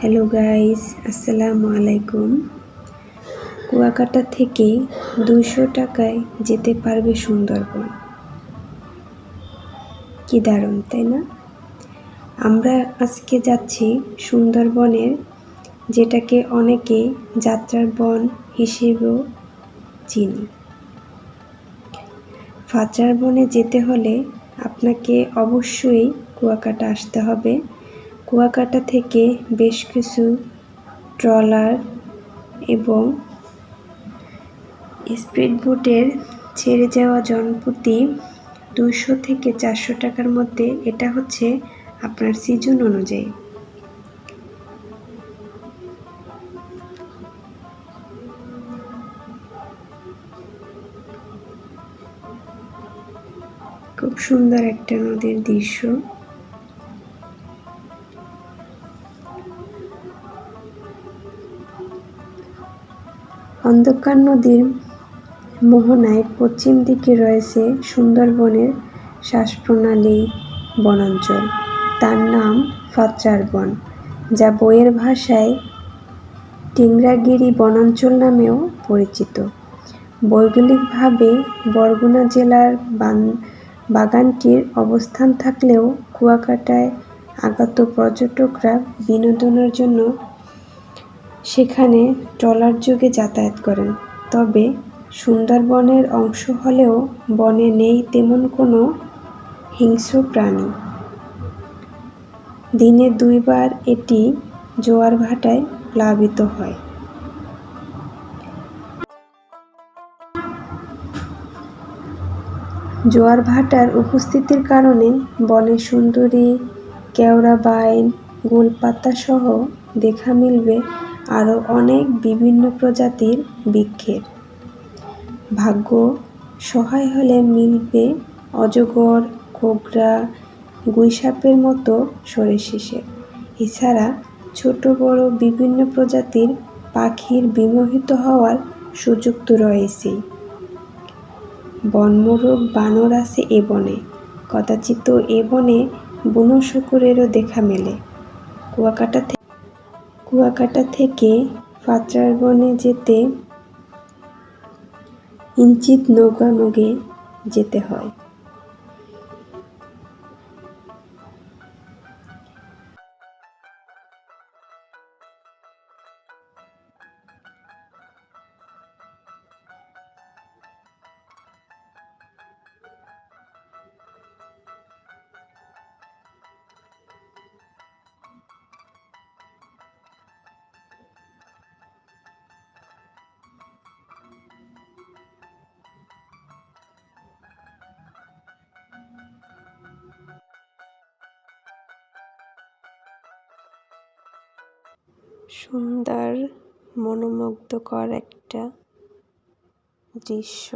Hello guys, আসসালামু আলাইকুম। কুয়াকাটা থেকে 200 টাকায় যেতে পারবে সুন্দরবন। কি দারুণ, তাই না? আমরা আজকে যাচ্ছি সুন্দরবনের, যেটাকে অনেকে যাত্রার বন হিসেবেও চিনি। ফাচার বনে যেতে হলে আপনাকে অবশ্যই কুয়াকাটা আসতে হবে। কুয়াকাটা থেকে বেশ কিছু ট্রলার এবং স্পিড বোটের ছেড়ে যাওয়া জনপ্রতি 200 থেকে 400 টাকার মধ্যে। এটা হচ্ছে আপনার সিজন অনুযায়ী। খুব সুন্দর একটা নদীর দৃশ্য। অন্ধকার নদীর মোহনায় পশ্চিম দিকে রয়েছে সুন্দরবনের শ্বাসপ্রণালী বনাঞ্চল। তার নাম ফাচার বন, যা বইয়ের ভাষায় টিংরাগিরি বনাঞ্চল নামেও পরিচিত। ভৌগোলিকভাবে বরগুনা জেলার বাগানটির অবস্থান থাকলেও কুয়াকাটায় আগত পর্যটকরা বিনোদনের জন্য সেখানে ট্রলার যোগে যাতায়াত করেন। তবে সুন্দরবনের অংশ হলেও বনে নেই তেমন কোনো হিংস্র প্রাণী। দিনে 2 বার এটি জোয়ার ভাটায় প্লাবিত হয়। জোয়ার ভাটার উপস্থিতির কারণে বনে সুন্দরী, কেওড়া বাইন, গোলপাতা সহ দেখা মিলবে আরও অনেক বিভিন্ন প্রজাতির বৃক্ষের। ভাগ্য সহায় হলে মিলবে অজগর, কোবরা, গুইসাপের মতো সরীসৃপ। এছাড়া ছোট বড় বিভিন্ন প্রজাতির পাখির বিমোহিত হওয়ার সুযোগ তো রয়েছেই। বনমোরগ বানর আছে এ বনে, কদাচিৎ এ বনে বুনো শূকরেরও দেখা মেলে। কুয়াকাটা থেকে ফাচার বনে যেতে ইঞ্চিত নৌকানৌকে যেতে হয়। সুন্দর মনোমুগ্ধকর একটা দৃশ্য।